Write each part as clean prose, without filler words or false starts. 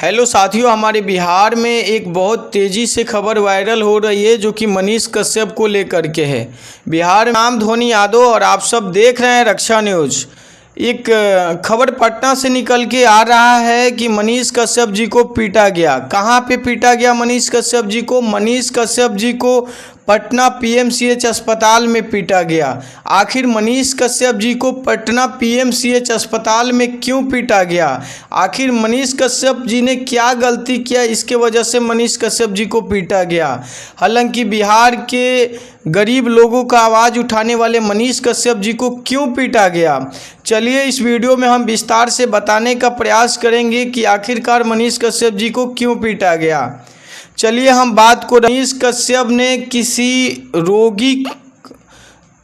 Hello साथियों, हमारे बिहार में एक बहुत तेज़ी से खबर वायरल हो रही है जो कि मनीष कश्यप को लेकर के है। बिहार में राम धोनी यादव और आप सब देख रहे हैं रक्षा न्यूज़। एक खबर पटना से निकल के आ रहा है कि मनीष कश्यप जी को पीटा गया। कहाँ पे पीटा गया मनीष कश्यप जी को? मनीष कश्यप जी को पटना पीएमसीएच अस्पताल में पीटा गया। आखिर मनीष कश्यप जी को पटना पीएमसीएच अस्पताल में क्यों पीटा गया? आखिर मनीष कश्यप जी ने क्या गलती किया, इसके वजह से मनीष कश्यप जी को पीटा गया? हालांकि बिहार के गरीब लोगों का आवाज़ उठाने वाले मनीष कश्यप जी को क्यों पीटा गया, चलिए इस वीडियो में हम विस्तार से बताने का प्रयास करेंगे कि आखिरकार मनीष कश्यप जी को क्यों पीटा गया। चलिए हम बात को, मनीष कश्यप ने किसी रोगी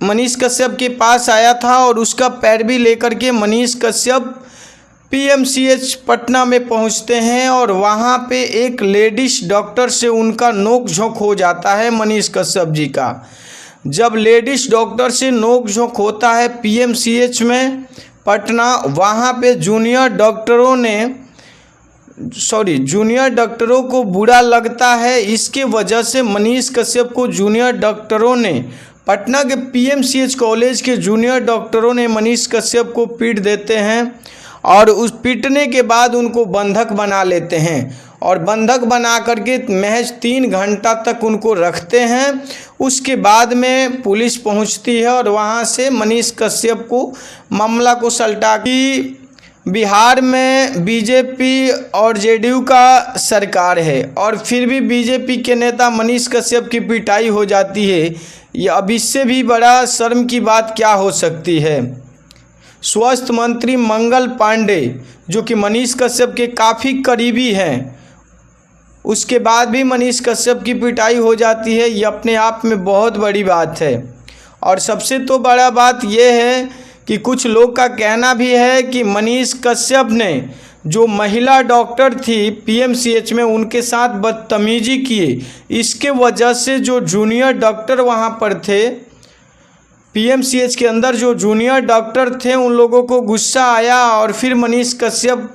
मनीष कश्यप के पास आया था और उसका पैरवी लेकर के मनीष कश्यप पीएमसीएच पटना में पहुंचते हैं और वहां पे एक लेडीज डॉक्टर से उनका नोक झोंक हो जाता है मनीष कश्यप जी का। जब लेडीज डॉक्टर से नोक झोंक होता है पीएमसीएच में पटना, वहां पे जूनियर डॉक्टरों को बुरा लगता है। इसके वजह से मनीष कश्यप को जूनियर डॉक्टरों ने, पटना के पीएमसीएच कॉलेज के जूनियर डॉक्टरों ने मनीष कश्यप को पीट देते हैं और उस पीटने के बाद उनको बंधक बना लेते हैं और बंधक बना करके महज 3 घंटा तक उनको रखते हैं। उसके बाद में पुलिस पहुंचती है और वहां से मनीष कश्यप को मामला को सलटा कि बिहार में बीजेपी और जेडीयू का सरकार है और फिर भी बीजेपी के नेता मनीष कश्यप की पिटाई हो जाती है। ये अब इससे भी बड़ा शर्म की बात क्या हो सकती है। स्वास्थ्य मंत्री मंगल पांडे जो कि मनीष कश्यप के काफ़ी करीबी हैं, उसके बाद भी मनीष कश्यप की पिटाई हो जाती है। ये अपने आप में बहुत बड़ी बात है। और सबसे तो बड़ा बात यह है कि कुछ लोग का कहना भी है कि मनीष कश्यप ने जो महिला डॉक्टर थी पीएमसीएच में उनके साथ बदतमीजी की, इसके वजह से जो जूनियर डॉक्टर वहाँ पर थे पीएमसीएच के अंदर, जो जूनियर डॉक्टर थे, उन लोगों को गुस्सा आया और फिर मनीष कश्यप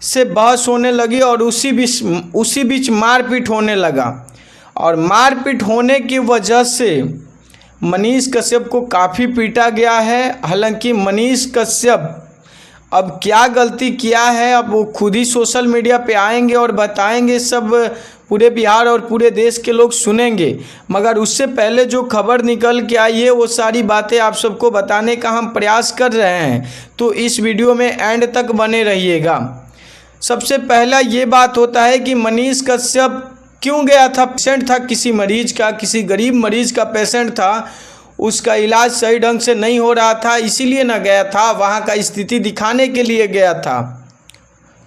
से बहस होने लगी और उसी बीच मारपीट होने लगा। और मारपीट होने की वजह से मनीष कश्यप को काफ़ी पीटा गया है। हालांकि मनीष कश्यप अब क्या गलती किया है, अब वो खुद ही सोशल मीडिया पे आएंगे और बताएंगे, सब पूरे बिहार और पूरे देश के लोग सुनेंगे। मगर उससे पहले जो खबर निकल के आई है वो सारी बातें आप सबको बताने का हम प्रयास कर रहे हैं, तो इस वीडियो में एंड तक बने रहिएगा। सबसे पहला ये बात होता है कि मनीष कश्यप क्यों गया था। पेशेंट था किसी मरीज का, किसी गरीब मरीज का पेशेंट था, उसका इलाज सही ढंग से नहीं हो रहा था, इसीलिए ना गया था, वहाँ का स्थिति दिखाने के लिए गया था।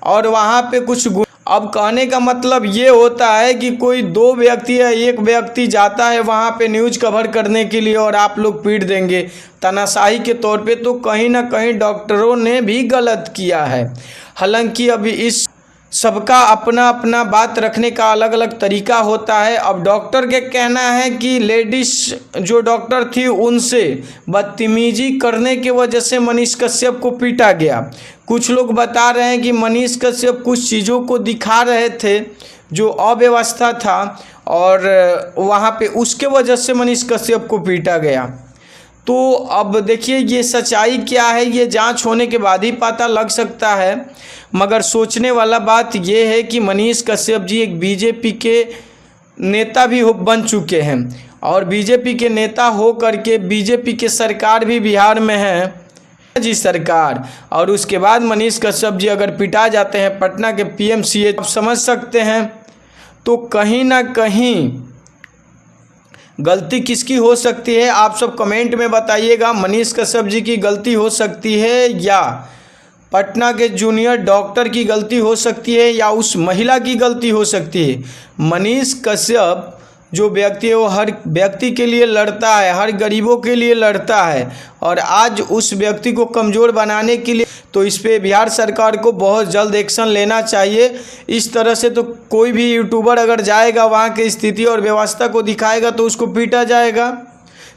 और वहाँ पे कुछ अब कहने का मतलब ये होता है कि कोई 2 व्यक्ति या 1 व्यक्ति जाता है वहाँ पे न्यूज़ कवर करने के लिए और आप लोग पीट देंगे तानाशाही के तौर पे, तो कहीं ना कहीं डॉक्टरों ने भी गलत किया है। हालांकि अभी इस सबका अपना अपना बात रखने का अलग अलग तरीका होता है। अब डॉक्टर के कहना है कि लेडीज जो डॉक्टर थी उनसे बदतमीजी करने की वजह से मनीष कश्यप को पीटा गया। कुछ लोग बता रहे हैं कि मनीष कश्यप कुछ चीज़ों को दिखा रहे थे जो अव्यवस्था था और वहाँ पे उसके वजह से मनीष कश्यप को पीटा गया। तो अब देखिए ये सच्चाई क्या है, ये जांच होने के बाद ही पता लग सकता है। मगर सोचने वाला बात ये है कि मनीष कश्यप जी एक बीजेपी के नेता भी बन चुके हैं और बीजेपी के नेता हो करके बीजेपी के सरकार भी बिहार में है जी सरकार, और उसके बाद मनीष कश्यप जी अगर पिटा जाते हैं पटना के पीएमसीएच, आप समझ सकते हैं। तो कहीं ना कहीं गलती किसकी हो सकती है, आप सब कमेंट में बताइएगा। मनीष कश्यप जी की गलती हो सकती है या पटना के जूनियर डॉक्टर की गलती हो सकती है या उस महिला की गलती हो सकती है। मनीष कश्यप जो व्यक्ति है वो हर व्यक्ति के लिए लड़ता है, हर गरीबों के लिए लड़ता है और आज उस व्यक्ति को कमज़ोर बनाने के लिए, तो इस पे बिहार सरकार को बहुत जल्द एक्शन लेना चाहिए। इस तरह से तो कोई भी यूट्यूबर अगर जाएगा वहाँ की स्थिति और व्यवस्था को दिखाएगा तो उसको पीटा जाएगा,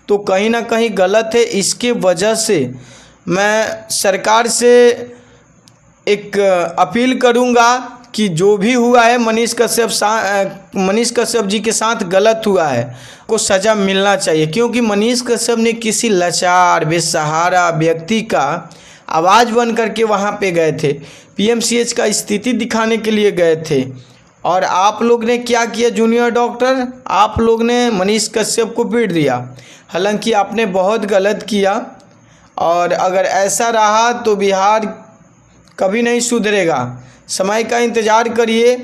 तो कहीं ना कहीं गलत है। इसके वजह से मैं सरकार से एक अपील करूंगा कि जो भी हुआ है मनीष कश्यप जी के साथ गलत हुआ है, को सज़ा मिलना चाहिए। क्योंकि मनीष कश्यप ने किसी लाचार बेसहारा व्यक्ति का आवाज़ बन करके वहाँ पे गए थे, पीएमसीएच का स्थिति दिखाने के लिए गए थे। और आप लोग ने क्या किया जूनियर डॉक्टर, आप लोग ने मनीष कश्यप को पीट दिया। हालांकि आपने बहुत गलत किया और अगर ऐसा रहा तो बिहार कभी नहीं सुधरेगा। समय का इंतज़ार करिए,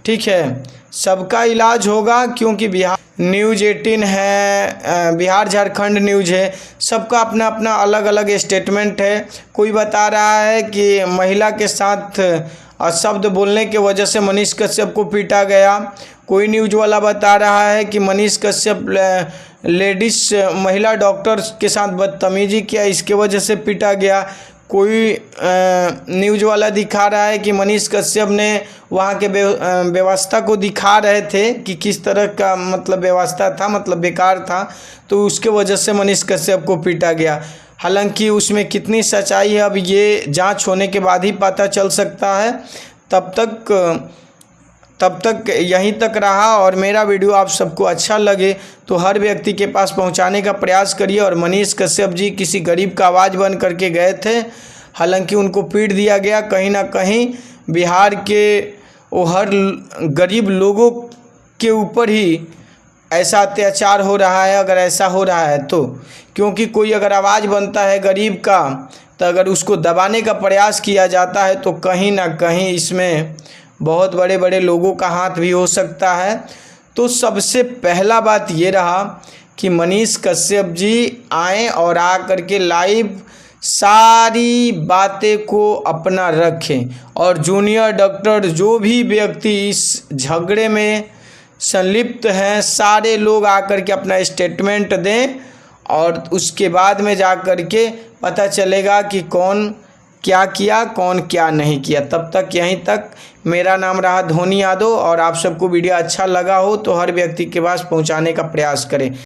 ठीक है, सबका इलाज होगा। क्योंकि बिहार न्यूज़ 18 है, बिहार झारखंड न्यूज़ है, सबका अपना अपना अलग अलग स्टेटमेंट है। कोई बता रहा है कि महिला के साथ शब्द बोलने की वजह से मनीष कश्यप को पीटा गया। कोई न्यूज़ वाला बता रहा है कि मनीष कश्यप लेडीज़ महिला डॉक्टर के साथ बदतमीजी किया, इसके वजह से पीटा गया। कोई न्यूज़ वाला दिखा रहा है कि मनीष कश्यप ने वहाँ के व्यवस्था को दिखा रहे थे कि किस तरह का मतलब व्यवस्था था, मतलब बेकार था, तो उसके वजह से मनीष कश्यप को पीटा गया। हालांकि उसमें कितनी सच्चाई है अब ये जांच होने के बाद ही पता चल सकता है। तब तक यहीं तक रहा। और मेरा वीडियो आप सबको अच्छा लगे तो हर व्यक्ति के पास पहुंचाने का प्रयास करिए। और मनीष कश्यप जी किसी गरीब का आवाज़ बन करके गए थे, हालांकि उनको पीट दिया गया। कहीं ना कहीं बिहार के वो हर गरीब लोगों के ऊपर ही ऐसा अत्याचार हो रहा है, अगर ऐसा हो रहा है तो। क्योंकि कोई अगर आवाज़ बनता है गरीब का, तो अगर उसको दबाने का प्रयास किया जाता है तो कहीं ना कहीं इसमें बहुत बड़े बड़े लोगों का हाथ भी हो सकता है। तो सबसे पहला बात ये रहा कि मनीष कश्यप जी आएँ और आ करके लाइव सारी बातें को अपना रखें। और जूनियर डॉक्टर जो भी व्यक्ति इस झगड़े में संलिप्त हैं, सारे लोग आकर के अपना स्टेटमेंट दें। और उसके बाद में जा कर के पता चलेगा कि कौन क्या किया, कौन क्या नहीं किया। तब तक यहीं तक। मेरा नाम रहा धोनी यादव और आप सबको वीडियो अच्छा लगा हो तो हर व्यक्ति के पास पहुंचाने का प्रयास करें।